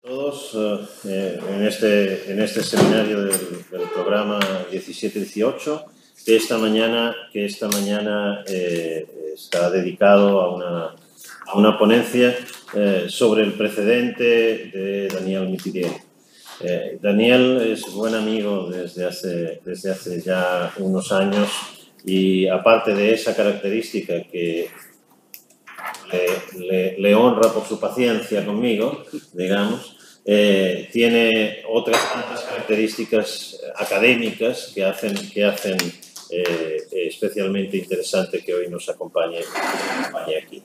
Todos en este seminario del programa 17-18 que esta mañana está dedicado a una ponencia sobre el precedente de Daniel Mithrier. Daniel es buen amigo desde hace ya unos años y aparte de esa característica que le honra por su paciencia conmigo, digamos, tiene otras tantas características académicas que hacen especialmente interesante que hoy nos acompañe aquí.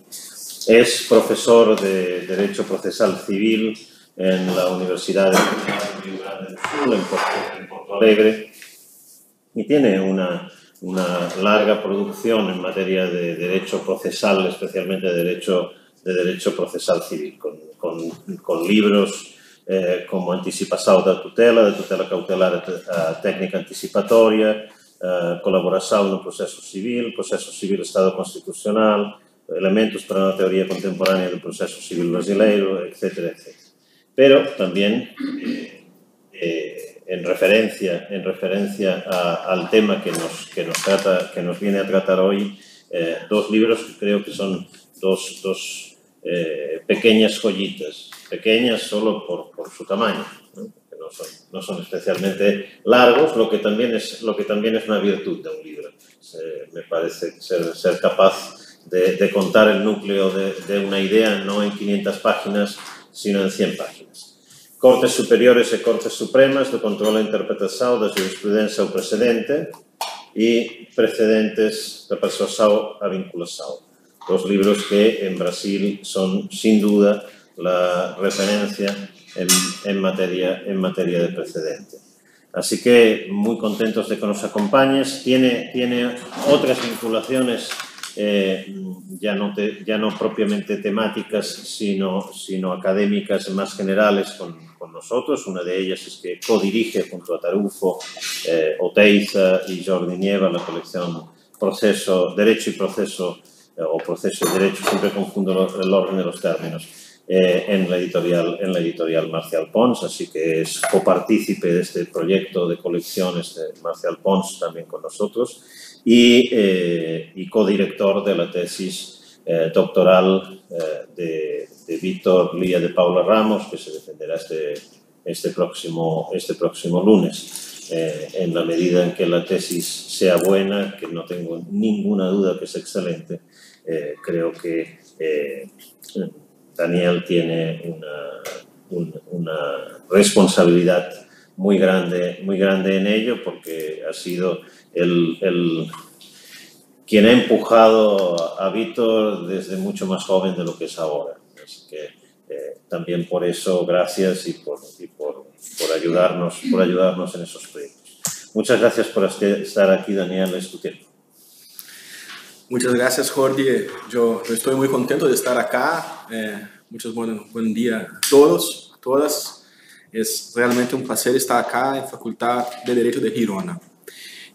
Es profesor de Derecho Procesal Civil en la Universidad de Rio Grande do Sul, en Porto Alegre, y tiene una larga producción en materia de derecho procesal, especialmente de derecho procesal civil, con libros como Anticipação da tutela, de tutela cautelar técnica anticipatoria, colaboração no processo civil, Estado constitucional, elementos para una teoría contemporánea del proceso civil brasileiro, etcétera, etcétera. Pero también en referencia al tema que nos viene a tratar hoy, dos libros que creo que son dos pequeñas joyitas, pequeñas solo por su tamaño, ¿no? Que no son especialmente largos, lo que también es una virtud de un libro. Me parece ser capaz de contar el núcleo de una idea no en 500 páginas, sino en 100 páginas. Cortes superiores e Cortes Supremas do control e interpretação da jurisprudência ao precedente e precedentes da persuasão a vinculação. Dos libros que en Brasil son, sin duda, la referencia en materia de precedente. Así que muy contentos de que nos acompañes. Tiene otras vinculaciones ya no propiamente temáticas, sino académicas más generales con nosotros. Una de ellas es que codirige junto a Tarufo, Oteiza y Jordi Nieva la colección Derecho y Proceso, o Proceso y Derecho, siempre confundo el orden de los términos, en la editorial Marcial Pons, así que es copartícipe de este proyecto de colecciones de Marcial Pons también con nosotros y codirector de la tesis doctoral de Víctor Lía de Paula Ramos, que se defenderá este próximo lunes. En la medida en que la tesis sea buena, que no tengo ninguna duda que es excelente, creo que Daniel tiene una responsabilidad muy grande en ello, porque ha sido quien ha empujado a Víctor desde mucho más joven de lo que es ahora. Así que también por eso, gracias y por ayudarnos en esos proyectos. Muchas gracias por estar aquí, Daniel, es tu tiempo. Muchas gracias, Jordi. Yo estoy muy contento de estar acá. Buen día a todos, a todas. Es realmente un placer estar acá en Facultad de Derecho de Girona.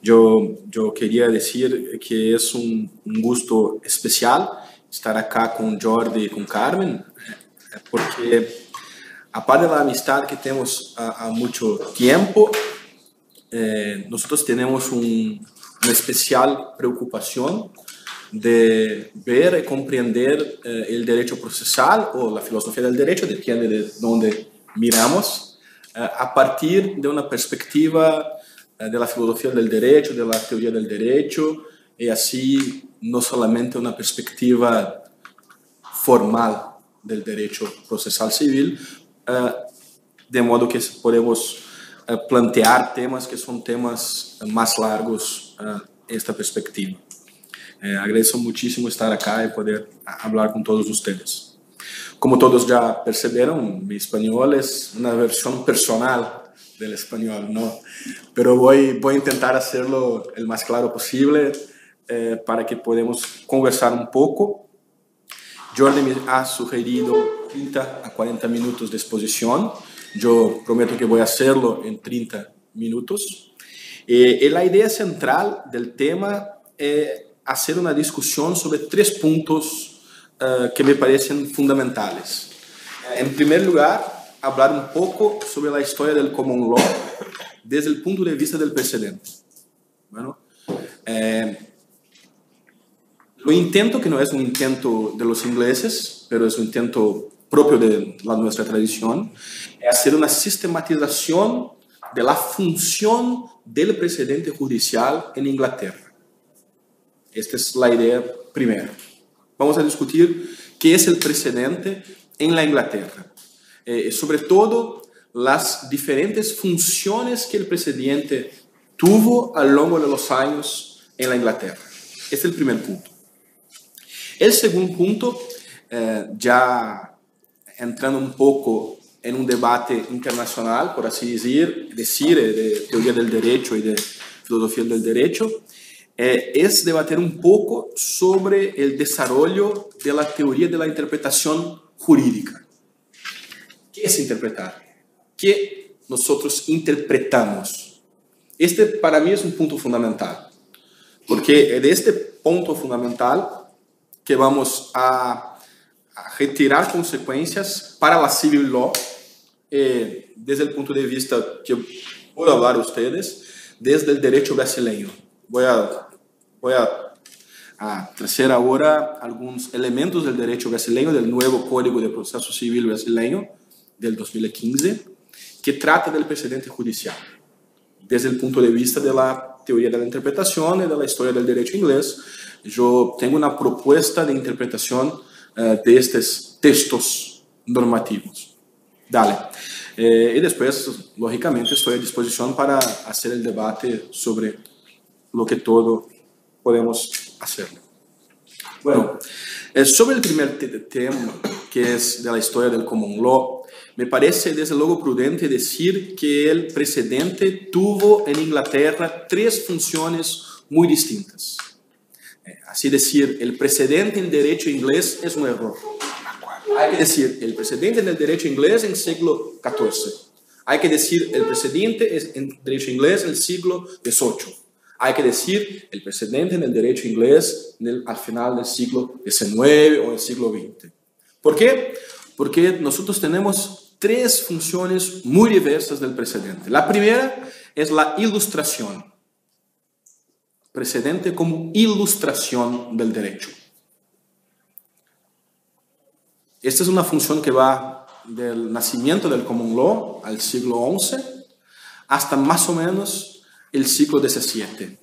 Yo quería decir que es un gusto especial estar acá con Jordi y con Carmen, porque aparte de la amistad que tenemos a mucho tiempo, nosotros tenemos una especial preocupación de ver y comprender el derecho procesal o la filosofía del derecho, depende de dónde miramos, a partir de una perspectiva de la filosofía del derecho, de la teoría del derecho, y así no solamente una perspectiva formal del derecho procesal civil, de modo que podemos plantear temas que son temas más largos en esta perspectiva. Agradezco muchísimo estar acá y poder hablar con todos ustedes. Como todos ya percibieron, mi español es una versión personal del español, ¿no? Pero voy a intentar hacerlo el más claro posible para que podamos conversar un poco. Jordi me ha sugerido 30 a 40 minutos de exposición. Yo prometo que voy a hacerlo en 30 minutos. Y la idea central del tema es hacer una discusión sobre 3 puntos que me parecen fundamentales. En primer lugar, hablar un poco sobre la historia del common law desde el punto de vista del precedente. Bueno, lo intento, que no es un intento de los ingleses, pero es un intento propio de nuestra tradición, es hacer una sistematización de la función del precedente judicial en Inglaterra. Esta es la idea primera. Vamos a discutir qué es el precedente en la Inglaterra. Sobre todo, las diferentes funciones que el precedente tuvo a lo largo de los años en la Inglaterra. Este es el primer punto. El segundo punto, ya entrando un poco en un debate internacional, por así decir, de teoría del derecho y de filosofía del derecho, es debatir un poco sobre el desarrollo de la teoría de la interpretación jurídica. ¿Qué es interpretar? ¿Qué nosotros interpretamos? Este para mí es un punto fundamental, porque de este punto fundamental que vamos a retirar consecuencias para la civil law, desde el punto de vista que puedo hablar a ustedes, desde el derecho brasileño. Voy a traer ahora algunos elementos del derecho brasileño, del nuevo Código de Proceso Civil brasileño del 2015, que trata del precedente judicial, desde el punto de vista de la teoría de la interpretación y de la historia del derecho inglés. Yo tengo una propuesta de interpretación de estos textos normativos. Dale. Y después, lógicamente, estoy a disposición para hacer el debate sobre lo que todo podemos hacer. Bueno, sobre el primer tema, que es de la historia del common law, me parece desde luego prudente decir que el precedente tuvo en Inglaterra tres funciones muy distintas. Así decir, el precedente en derecho inglés es un error. Hay que decir, el precedente en el derecho inglés en el siglo XIV. Hay que decir, el precedente en derecho inglés en el siglo XVIII. Hay que decir, el precedente en el derecho inglés al final del siglo XIX o del siglo XX. ¿Por qué? Porque nosotros tenemos tres funciones muy diversas del precedente. La primera es la ilustración. Precedente como ilustración del derecho. Esta es una función que va del nacimiento del common law al siglo XI hasta más o menos el siglo XVII.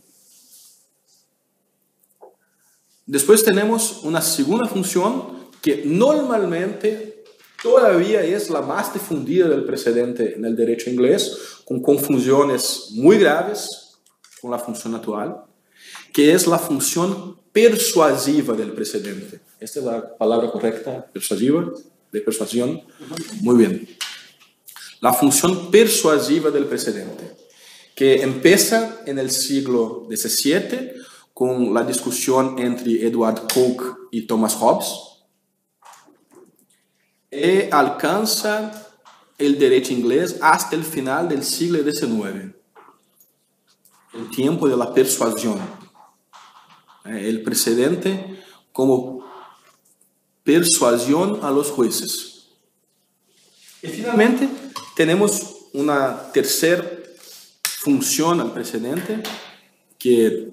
Después tenemos una segunda función que normalmente todavía es la más difundida del precedente en el derecho inglés, con confusiones muy graves con la función actual, que es la función persuasiva del precedente. ¿Esta es la palabra correcta? ¿Persuasiva? ¿De persuasión? Muy bien. La función persuasiva del precedente, que empieza en el siglo XVII con la discusión entre Edward Coke y Thomas Hobbes, y alcanza el derecho inglés hasta el final del siglo XIX, el tiempo de la persuasión. El precedente como persuasión a los jueces. Y finalmente tenemos una tercera función al precedente, que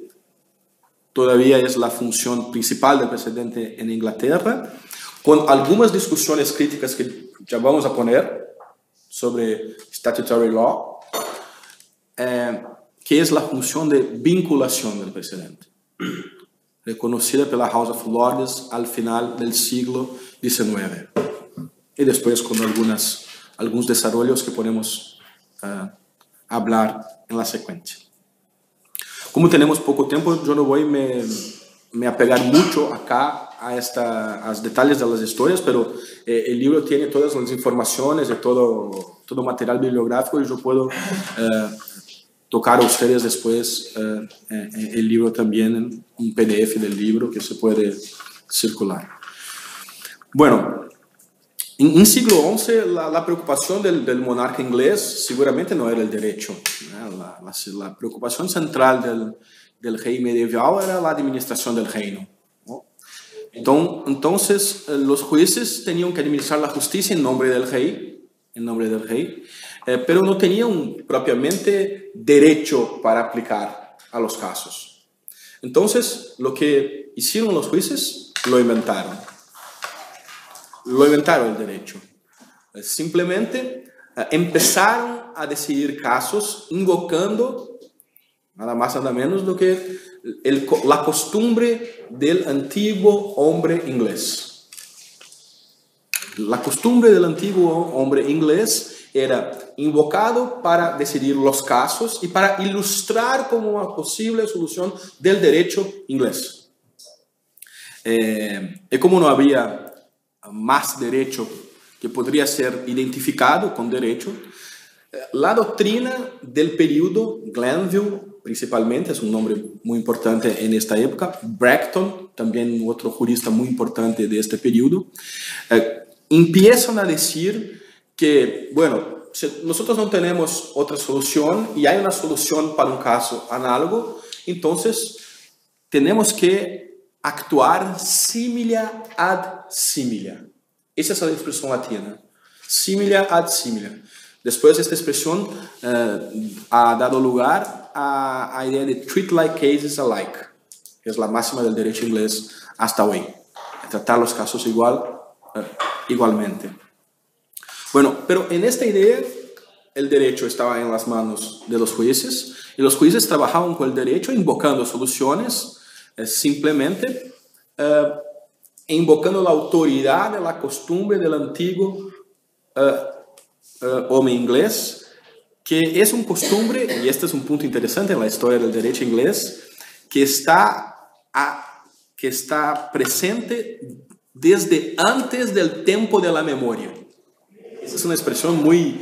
todavía es la función principal del precedente en Inglaterra, con algunas discusiones críticas que ya vamos a poner sobre statutory law, que es la función de vinculación del precedente, reconocida por la House of Lords al final del siglo XIX. Y después con algunos desarrollos que podemos hablar en la secuencia. Como tenemos poco tiempo, yo no voy a apegar mucho acá a los detalles de las historias, pero el libro tiene todas las informaciones de todo material bibliográfico y yo puedo tocar a ustedes después el libro también, un PDF del libro que se puede circular. Bueno, en siglo XI la preocupación del monarca inglés seguramente no era el derecho. La preocupación central del rey medieval era la administración del reino, ¿no? Entonces los jueces tenían que administrar la justicia en nombre del rey, en nombre del rey, pero no tenían propiamente derecho para aplicar a los casos. Entonces, lo que hicieron los jueces, lo inventaron. Lo inventaron el derecho. Simplemente empezaron a decidir casos invocando nada más nada menos do que la costumbre del antiguo hombre inglés. La costumbre del antiguo hombre inglés era invocado para decidir los casos y para ilustrar como una posible solución del derecho inglés. Y como no había más derecho que podría ser identificado con derecho, la doctrina del periodo, Glanville principalmente, es un nombre muy importante en esta época, Bracton, también otro jurista muy importante de este periodo, empiezan a decir que, bueno, nosotros no tenemos otra solución y hay una solución para un caso análogo, entonces tenemos que actuar similia ad similia. Esa es la expresión latina, similia ad similia. Después esta expresión ha dado lugar a la idea de treat like cases alike, que es la máxima del derecho inglés hasta hoy, tratar los casos igualmente. Bueno, pero en esta idea el derecho estaba en las manos de los jueces y los jueces trabajaban con el derecho invocando soluciones simplemente invocando la autoridad de la costumbre del antiguo hombre inglés, que es una costumbre, y este es un punto interesante en la historia del derecho inglés, que está presente desde antes del tiempo de la memoria. Esa es una expresión muy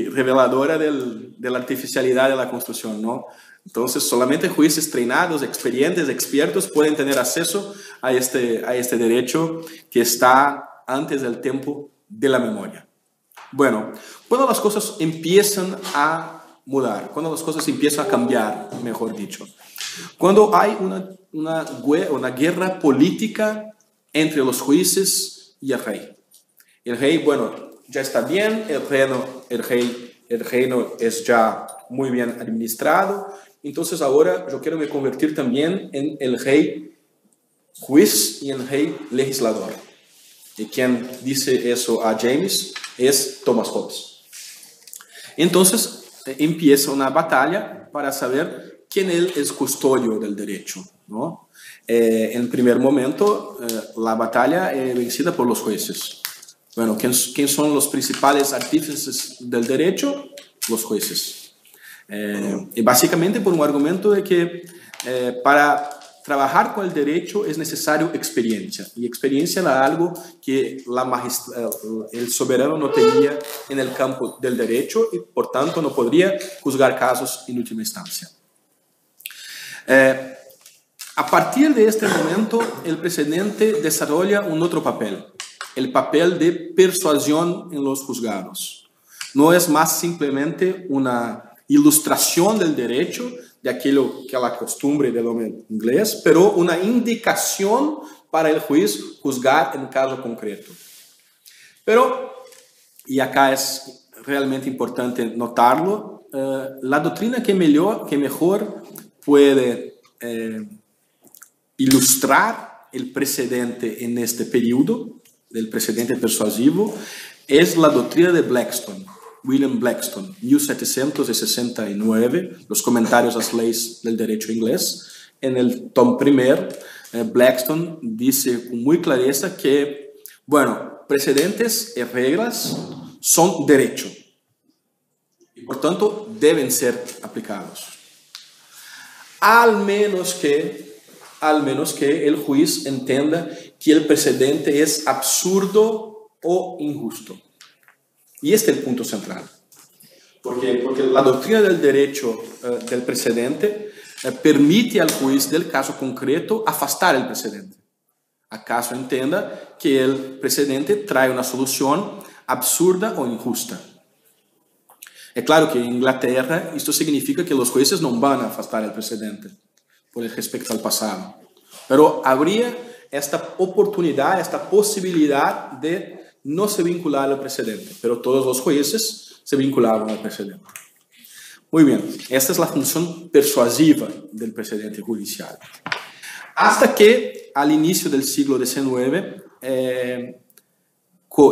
reveladora de la artificialidad de la construcción, ¿no? Entonces, solamente jueces treinados, experientes, expertos pueden tener acceso a este derecho que está antes del tiempo de la memoria. Bueno, cuando las cosas empiezan a mudar, cuando las cosas empiezan a cambiar, mejor dicho, cuando hay una guerra política entre los jueces y el rey. El rey, bueno, ya está bien, el reino es ya muy bien administrado, entonces ahora yo quiero me convertir también en el rey juez y el rey legislador. Y quien dice eso a James es Thomas Hobbes. Entonces empieza una batalla para saber quién es custodio del derecho, ¿no? En el primer momento, la batalla es vencida por los jueces. Bueno, ¿quién son los principales artífices del derecho? Los jueces. Y básicamente por un argumento de que para trabajar con el derecho es necesario experiencia. Y experiencia era algo que el soberano no tenía en el campo del derecho y por tanto no podría juzgar casos en última instancia. A partir de este momento, el presidente desarrolla un otro papel, el papel de persuasión en los juzgados. No es más simplemente una ilustración del derecho, de aquello que es la costumbre del hombre inglés, pero una indicación para el juez juzgar en caso concreto. Pero, y acá es realmente importante notarlo, la doctrina que mejor puede ilustrar el precedente en este periodo, del precedente persuasivo, es la doctrina de Blackstone. William Blackstone, 1769, los comentarios a las leyes del derecho inglés. En el tomo primero, Blackstone dice con muy clareza que, bueno, precedentes y reglas son derecho y por tanto deben ser aplicados. Al menos que el juez entienda que el precedente es absurdo o injusto. Y este es el punto central. Porque la doctrina del derecho del precedente permite al juez del caso concreto afastar el precedente. ¿Acaso entienda que el precedente trae una solución absurda o injusta? Es claro que en Inglaterra esto significa que los jueces no van a afastar el precedente por respecto al pasado. Pero habría esta oportunidad, esta posibilidad de no se vinculaba al precedente, pero todos los jueces se vinculaban al precedente. Muy bien, esta es la función persuasiva del precedente judicial. Hasta que al inicio del siglo XIX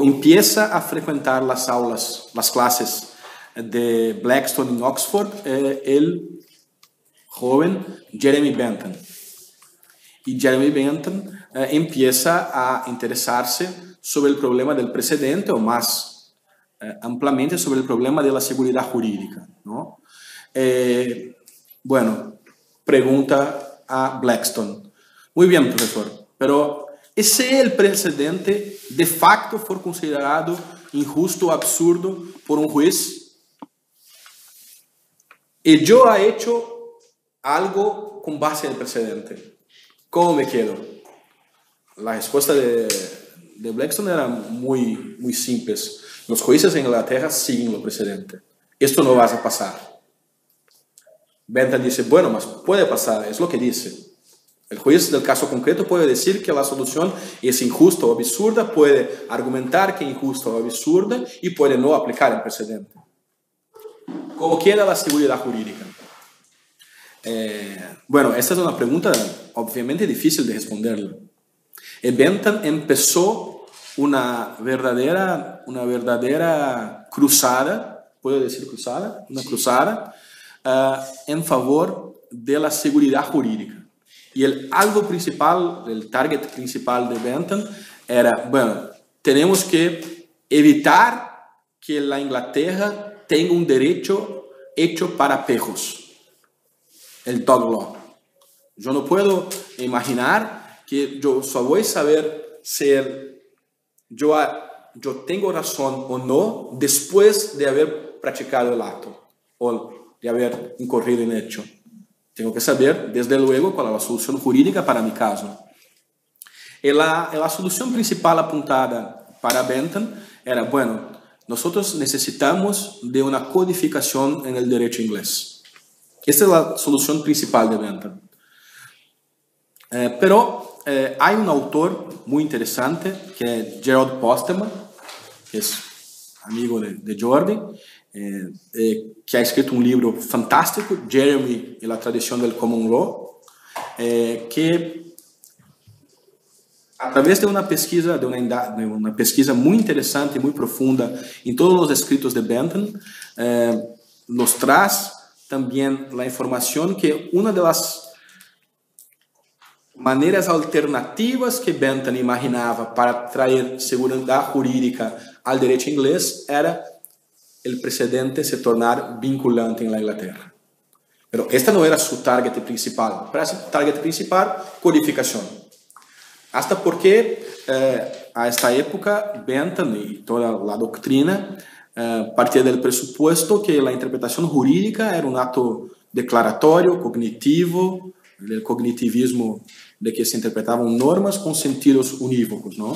empieza a frecuentar las aulas, las clases de Blackstone en Oxford, el joven Jeremy Bentham. Y Jeremy Bentham empieza a interesarse sobre el problema del precedente, o más ampliamente sobre el problema de la seguridad jurídica, ¿no? Bueno, pregunta a Blackstone. Muy bien, profesor, pero ¿ese el precedente de facto fue considerado injusto o absurdo por un juez? Y yo he hecho algo con base en el precedente. ¿Cómo me quedo? La respuesta de Blackstone era muy simple. Los jueces en Inglaterra siguen los precedentes. Esto no va a pasar. Bentham dice, bueno, mas puede pasar, es lo que dice. El juez del caso concreto puede decir que la solución es injusta o absurda, puede argumentar que es injusta o absurda y puede no aplicar el precedente. ¿Cómo queda la seguridad jurídica? Bueno, esta es una pregunta obviamente difícil de responderla. Bentham empezó una verdadera cruzada, ¿puedo decir cruzada? Una cruzada en favor de la seguridad jurídica. Y el target principal de Bentham era, bueno, tenemos que evitar que la Inglaterra tenga un derecho hecho para pejos, el dog law. Yo no puedo imaginar que yo solo voy a saber si yo tengo razón o no después de haber practicado el acto o de haber incurrido en hecho. Tengo que saber, desde luego, cuál es la solución jurídica para mi caso. Y la solución principal apuntada para Bentham era, bueno, nosotros necesitamos de una codificación en el derecho inglés. Esta es la solución principal de Bentham. Pero hay un autor muy interesante, que es Gerald Postman, que es amigo de Jordi, que ha escrito un libro fantástico, Jeremy y la tradición del common law, que a través de una pesquisa muy interesante y muy profunda en todos los escritos de Bentham, nos trae también la información que una de las maneras alternativas que Bentham imaginaba para traer seguridad jurídica al derecho inglés era el precedente se tornar vinculante en la Inglaterra. Pero esta no era su target principal. Para su target principal, codificación. Hasta porque a esta época Bentham y toda la doctrina partía del presupuesto que la interpretación jurídica era un acto declaratorio, cognitivo, del cognitivismo de que se interpretaban normas con sentidos unívocos, ¿no?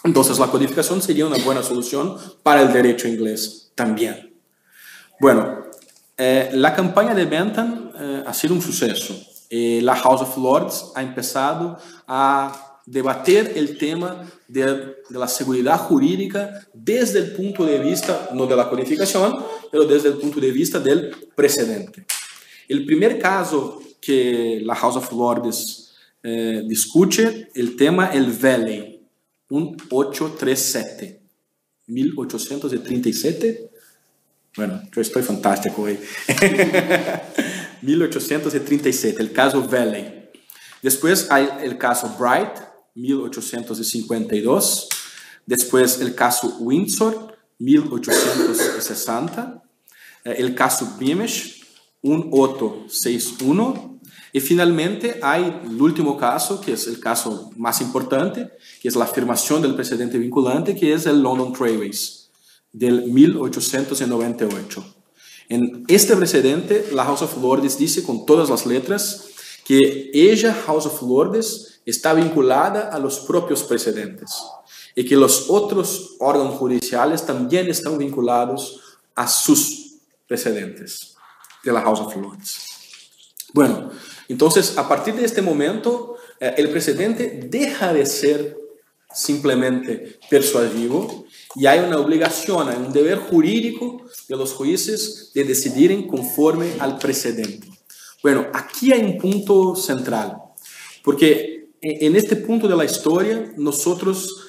Entonces la codificación sería una buena solución para el derecho inglés también. Bueno, la campaña de Bentham ha sido un suceso. La House of Lords ha empezado a debatir el tema de la seguridad jurídica desde el punto de vista, no de la codificación, pero desde el punto de vista del precedente. El primer caso que la House of Lords discute, el tema el Valley, 1837. Bueno, yo estoy fantástico hoy. 1837, el caso Valley. Después hay el caso Bright, 1852. Después el caso Windsor, 1860. El caso Beamish, 1861. Y finalmente hay el último caso, que es el caso más importante, que es la afirmación del precedente vinculante, que es el London Trailways, del 1898. En este precedente, la House of Lords dice con todas las letras que ella, House of Lords, está vinculada a los propios precedentes y que los otros órganos judiciales también están vinculados a sus precedentes de la House of Lords. Bueno, entonces, a partir de este momento, el precedente deja de ser simplemente persuasivo y hay una obligación, hay un deber jurídico de los jueces de decidir conforme al precedente. Bueno, aquí hay un punto central, porque en este punto de la historia nosotros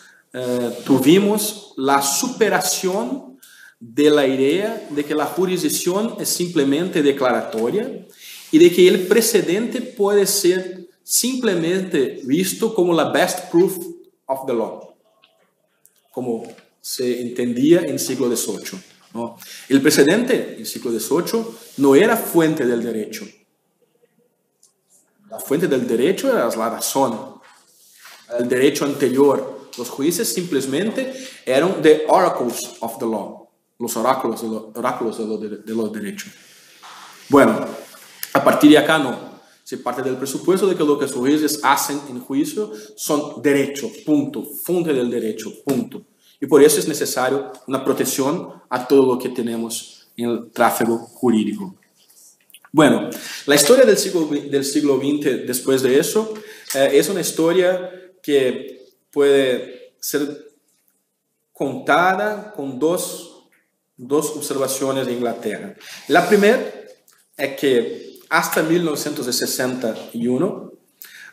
tuvimos la superación de la idea de que la jurisdicción es simplemente declaratoria y de que el precedente puede ser simplemente visto como la best proof of the law, como se entendía en el siglo XVIII, ¿no? El precedente en el siglo XVIII no era fuente del derecho. La fuente del derecho era la razón. El derecho anterior, los jueces simplemente eran the oracles of the law, los oráculos de los derechos. Bueno, a partir de acá no. Se parte del presupuesto de que lo que los jueces hacen en juicio son derechos, punto, fuente del derecho, punto. Y por eso es necesario una protección a todo lo que tenemos en el tráfico jurídico. Bueno, la historia del siglo XX después de eso es una historia que puede ser contada con dos observaciones de Inglaterra. La primera es que hasta 1961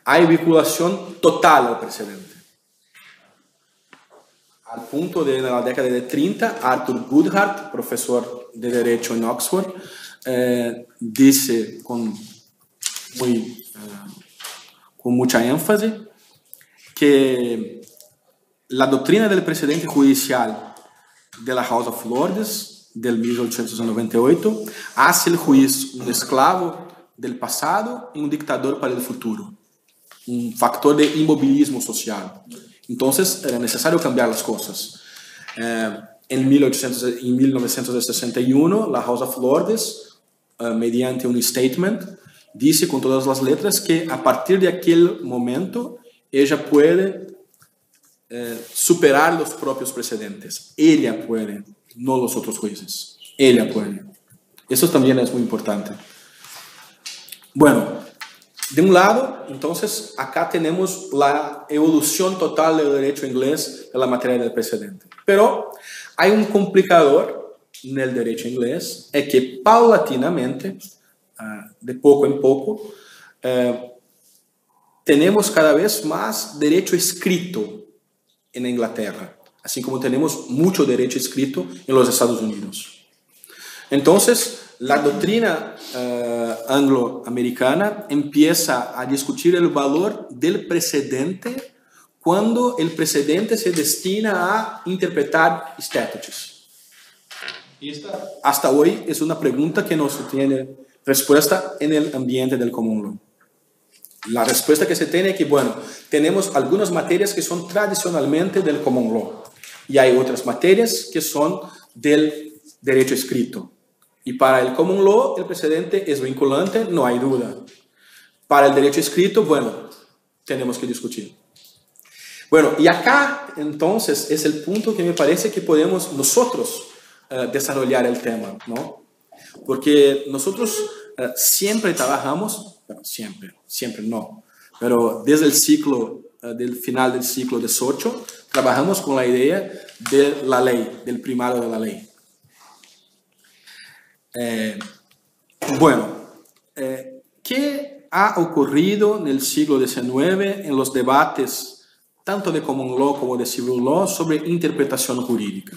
hay vinculación total al precedente. Al punto de, en la década de 30, Arthur Goodhart, profesor de Derecho en Oxford, dice con mucha énfasis que la doctrina del precedente judicial de la House of Lords del 1898 hace el juez un esclavo del pasado y un dictador para el futuro, un factor de inmovilismo social. Entonces era necesario cambiar las cosas. En 1961 la House of Lords, mediante un statement, dice con todas las letras que a partir de aquel momento ella puede superar los propios precedentes. Ella puede, no los otros jueces. Ella puede. Eso también es muy importante. Bueno, de un lado, entonces, acá tenemos la evolución total del derecho inglés en la materia del precedente. Pero hay un complicador en el derecho inglés, es que paulatinamente, de poco en poco, tenemos cada vez más derecho escrito en Inglaterra, así como tenemos mucho derecho escrito en los Estados Unidos. Entonces, la doctrina angloamericana empieza a discutir el valor del precedente cuando el precedente se destina a interpretar estatutos. Y esta, hasta hoy, es una pregunta que no se tiene respuesta en el ambiente del common law. La respuesta que se tiene es que, bueno, tenemos algunas materias que son tradicionalmente del common law y hay otras materias que son del derecho escrito. Y para el common law el precedente es vinculante, no hay duda. Para el derecho escrito, bueno, tenemos que discutir. Bueno, y acá entonces es el punto que me parece que podemos nosotros desarrollar el tema, ¿no? Porque nosotros siempre trabajamos, bueno, siempre no, pero desde el ciclo, del final del siglo XVIII, trabajamos con la idea de la ley, del primario de la ley. ¿Qué ha ocurrido en el siglo XIX en los debates tanto de common law como de civil law sobre interpretación jurídica?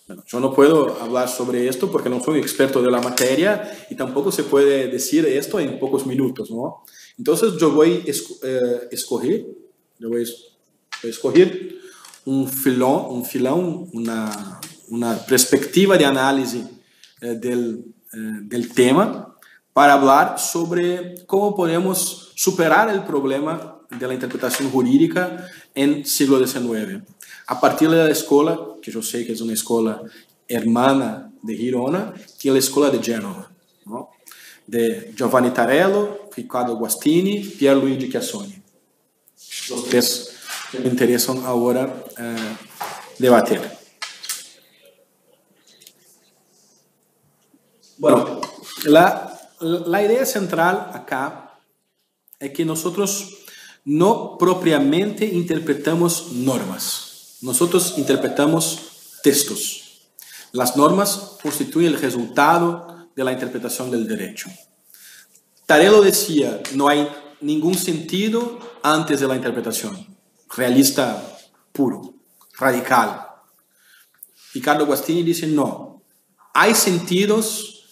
Bueno, yo no puedo hablar sobre esto porque no soy experto de la materia y tampoco se puede decir esto en pocos minutos, ¿no? Entonces yo voy a escoger un filón, una perspectiva de análisis del tema para hablar sobre cómo podemos superar el problema de la interpretación jurídica en el siglo XIX. A partir de la escuela, que yo sé que es una escuela hermana de Girona, que es la escuela de Génova, ¿no? De Giovanni Tarello, Riccardo Guastini, Pierluigi Chiassoni. Los tres que me interesan ahora debatir. Bueno, la idea central acá es que nosotros no propiamente interpretamos normas. Nosotros interpretamos textos. Las normas constituyen el resultado de la interpretación del derecho. Tarello decía, no hay ningún sentido antes de la interpretación. Realista puro, radical. Ricardo Guastini dice, no, hay sentidos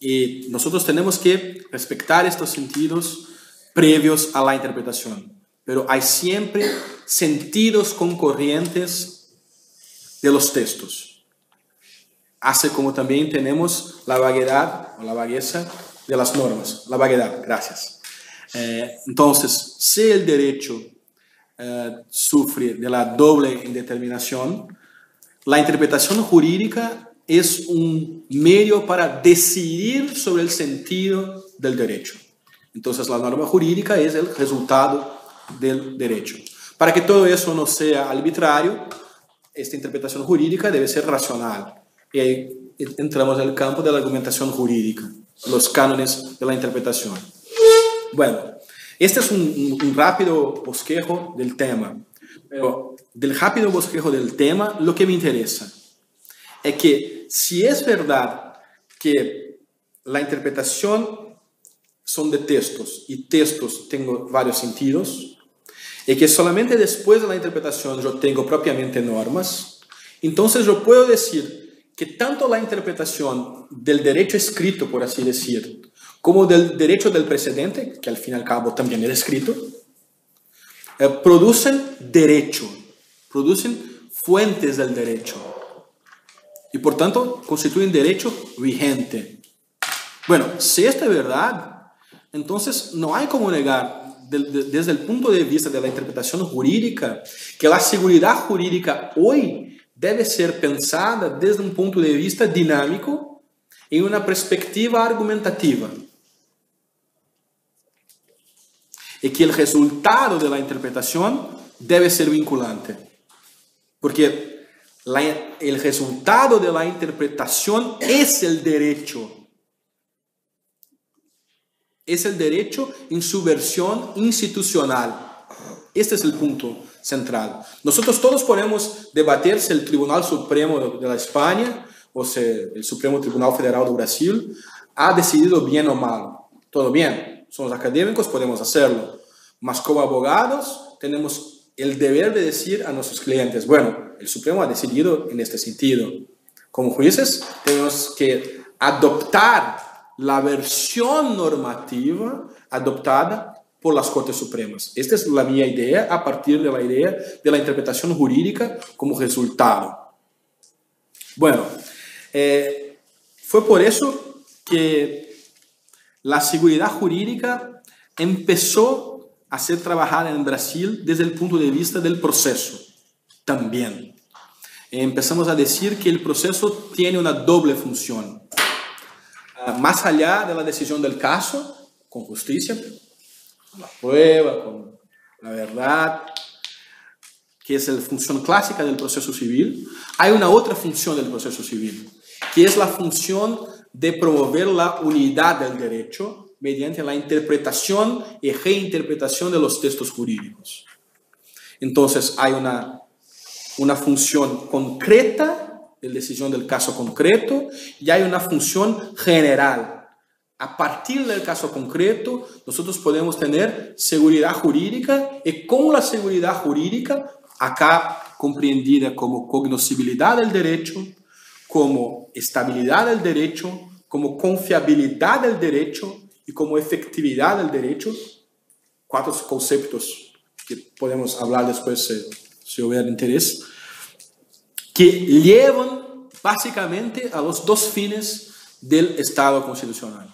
y nosotros tenemos que respetar estos sentidos previos a la interpretación. Pero hay siempre sentidos concurrentes de los textos. Así como también tenemos la vaguedad o la vagueza de las normas. La vaguedad, gracias. Entonces, si el derecho sufre de la doble indeterminación, la interpretación jurídica es un medio para decidir sobre el sentido del derecho. Entonces, la norma jurídica es el resultado del derecho. Para que todo eso no sea arbitrario, esta interpretación jurídica debe ser racional. Y ahí entramos en el campo de la argumentación jurídica, los cánones de la interpretación. Bueno, este es un rápido bosquejo del tema. Pero del rápido bosquejo del tema, lo que me interesa es que si es verdad que la interpretación son de textos y textos tengo varios sentidos, y que solamente después de la interpretación yo tengo propiamente normas, entonces yo puedo decir que tanto la interpretación del derecho escrito, por así decir, como del derecho del precedente, que al fin y al cabo también es escrito, producen derecho, producen fuentes del derecho y por tanto constituyen derecho vigente. Bueno, si esto es verdad, entonces no hay como negar desde el punto de vista de la interpretación jurídica que la seguridad jurídica hoy debe ser pensada desde un punto de vista dinámico en una perspectiva argumentativa. Y que el resultado de la interpretación debe ser vinculante. Porque el resultado de la interpretación es el derecho. Es el derecho en su versión institucional. Este es el punto central. Nosotros todos podemos debatir si el Tribunal Supremo de la España o si el Supremo Tribunal Federal de Brasil ha decidido bien o mal. Todo bien. Somos académicos, podemos hacerlo. Mas como abogados tenemos el deber de decir a nuestros clientes, bueno, el Supremo ha decidido en este sentido. Como jueces tenemos que adoptar la versión normativa adoptada por las Cortes Supremas. Esta es la mía idea a partir de la idea de la interpretación jurídica como resultado. Bueno, fue por eso que la seguridad jurídica empezó a ser trabajada en Brasil desde el punto de vista del proceso también. Empezamos a decir que el proceso tiene una doble función. Más allá de la decisión del caso, con justicia, con la prueba, con la verdad, que es la función clásica del proceso civil, hay una otra función del proceso civil, que es la función de promover la unidad del derecho mediante la interpretación y reinterpretación de los textos jurídicos. Entonces hay una función concreta de decisión del caso concreto y hay una función general. A partir del caso concreto, nosotros podemos tener seguridad jurídica y con la seguridad jurídica, acá comprendida como cognoscibilidad del derecho, como estabilidad del derecho, como confiabilidad del derecho y como efectividad del derecho, 4 conceptos que podemos hablar después si hubiera interés, que llevan básicamente a los 2 fines del Estado constitucional,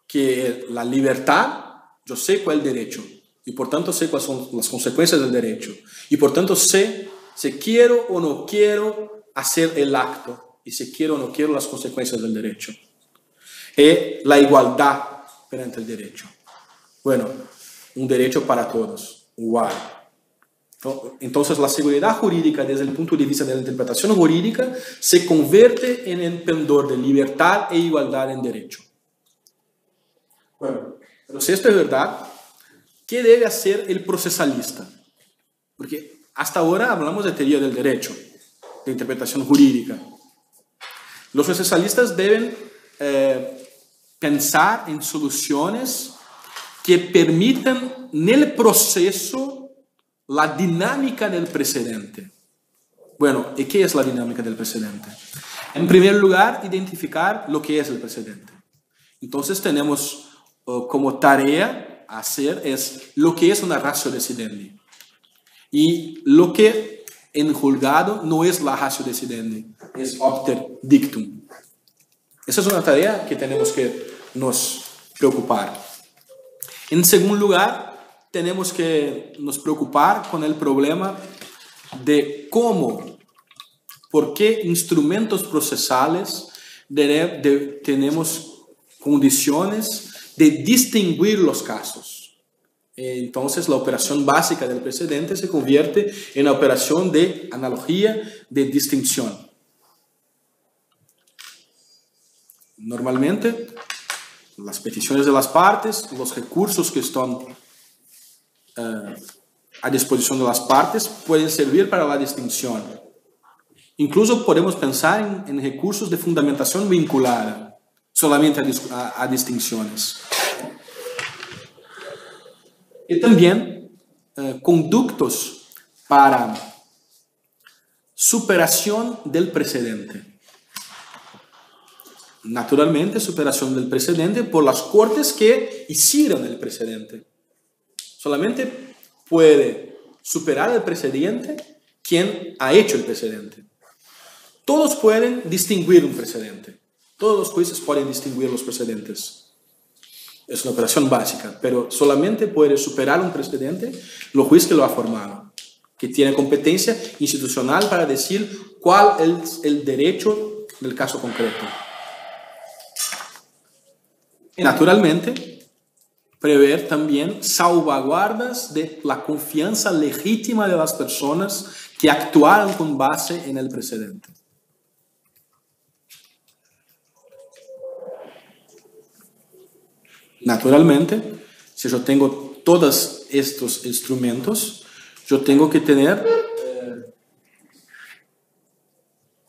que es la libertad, yo sé cuál es el derecho, y por tanto sé cuáles son las consecuencias del derecho, y por tanto sé si quiero o no quiero hacer el acto, y si quiero o no quiero las consecuencias del derecho. Y la igualdad perante el derecho. Bueno, un derecho para todos, igual. Entonces la seguridad jurídica desde el punto de vista de la interpretación jurídica se convierte en el pendor de libertad e igualdad en derecho. Bueno, pero si esto es verdad, ¿qué debe hacer el procesalista? Porque hasta ahora hablamos de teoría del derecho, de interpretación jurídica. Los procesalistas deben pensar en soluciones que permitan en el proceso la dinámica del precedente. Bueno, ¿y qué es la dinámica del precedente? En primer lugar, identificar lo que es el precedente. Entonces tenemos como tarea a hacer es lo que es una ratio decidendi. Y lo que en juzgado no es la ratio decidendi, es opter dictum. Esa es una tarea que tenemos que nos preocupar. En segundo lugar, tenemos que nos preocupar con el problema de cómo, por qué instrumentos procesales tenemos condiciones de distinguir los casos. Entonces, la operación básica del precedente se convierte en una operación de analogía, de distinción. Normalmente, las peticiones de las partes, los recursos que están a disposición de las partes pueden servir para la distinción. Incluso podemos pensar en recursos de fundamentación vinculada, solamente a distinciones. Y también conductos para superación del precedente. Naturalmente, superación del precedente por las cortes que hicieron el precedente. Solamente puede superar el precedente quien ha hecho el precedente. Todos pueden distinguir un precedente. Todos los jueces pueden distinguir los precedentes. Es una operación básica, pero solamente puede superar un precedente los jueces que lo ha formado, que tiene competencia institucional para decir cuál es el derecho del caso concreto. Y naturalmente, prever también salvaguardas de la confianza legítima de las personas que actuaron con base en el precedente. Naturalmente, si yo tengo todos estos instrumentos, yo tengo que tener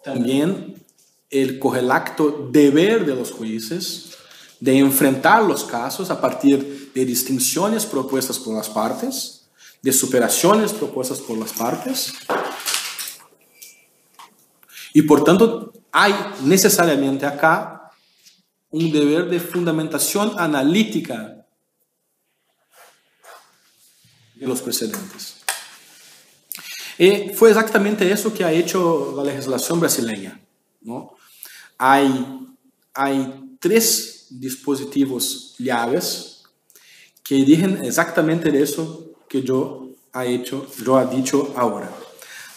también el correlacto deber de los jueces de enfrentar los casos a partir de distinciones propuestas por las partes, de superaciones propuestas por las partes. Y por tanto, hay necesariamente acá un deber de fundamentación analítica de los precedentes. Y fue exactamente eso que ha hecho la legislación brasileña, ¿no? Hay 3 dispositivos llaves que dicen exactamente eso que yo he dicho ahora.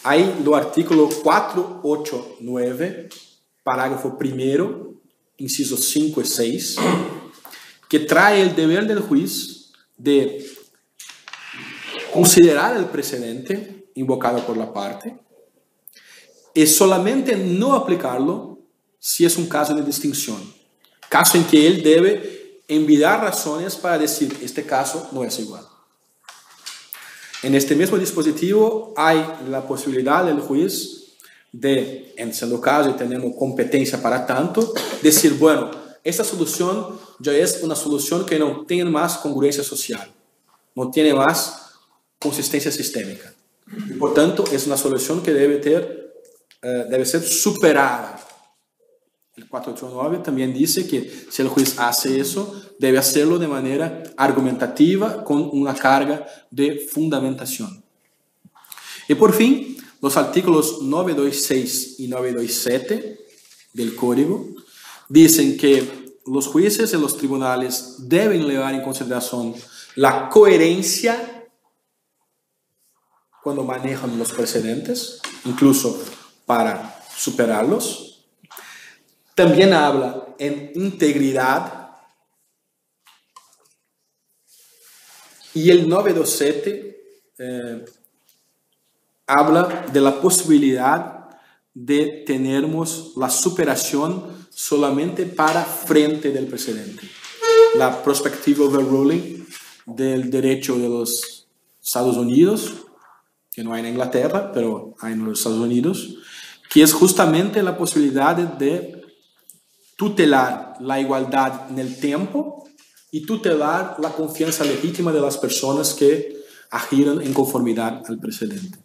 Hay el artículo 489, parágrafo primero, incisos 5 y 6, que trae el deber del juez de considerar el precedente invocado por la parte y solamente no aplicarlo si es un caso de distinción. Caso en que él debe enviar razones para decir, este caso no es igual. En este mismo dispositivo hay la posibilidad del juez de, en siendo caso y teniendo competencia para tanto, decir, bueno, esta solución ya es una solución que no tiene más congruencia social, no tiene más consistencia sistémica. Y por tanto, es una solución que debe ser superada. El 489 también dice que si el juez hace eso, debe hacerlo de manera argumentativa con una carga de fundamentación. Y por fin, los artículos 926 y 927 del Código dicen que los jueces y los tribunales deben llevar en consideración la coherencia cuando manejan los precedentes, incluso para superarlos. También habla en integridad. Y el 927 habla de la posibilidad de tenermos la superación solamente para frente del precedente. La prospective overruling del derecho de los Estados Unidos, que no hay en Inglaterra, pero hay en los Estados Unidos, que es justamente la posibilidad de tutelar la igualdad en el tiempo y tutelar la confianza legítima de las personas que agiran en conformidad al precedente.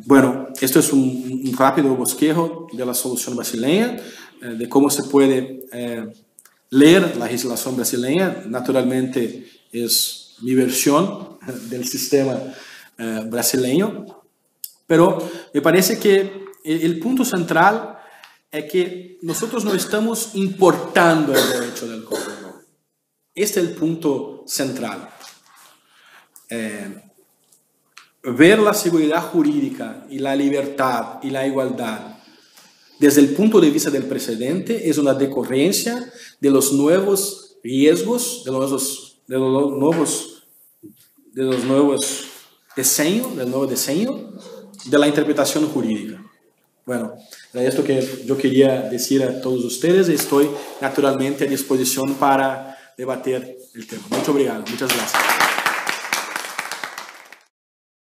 Bueno, esto es un rápido bosquejo de la solución brasileña, de cómo se puede leer la legislación brasileña. Naturalmente es mi versión del sistema brasileño, pero me parece que el punto central es que nosotros no estamos importando el derecho del código. Este es el punto central. Ver la seguridad jurídica y la libertad y la igualdad desde el punto de vista del precedente es una decorrencia de los nuevos riesgos, del nuevo diseño de la interpretación jurídica. Bueno, era esto que yo quería decir a todos ustedes y estoy naturalmente a disposición para debatir el tema. Muchas gracias.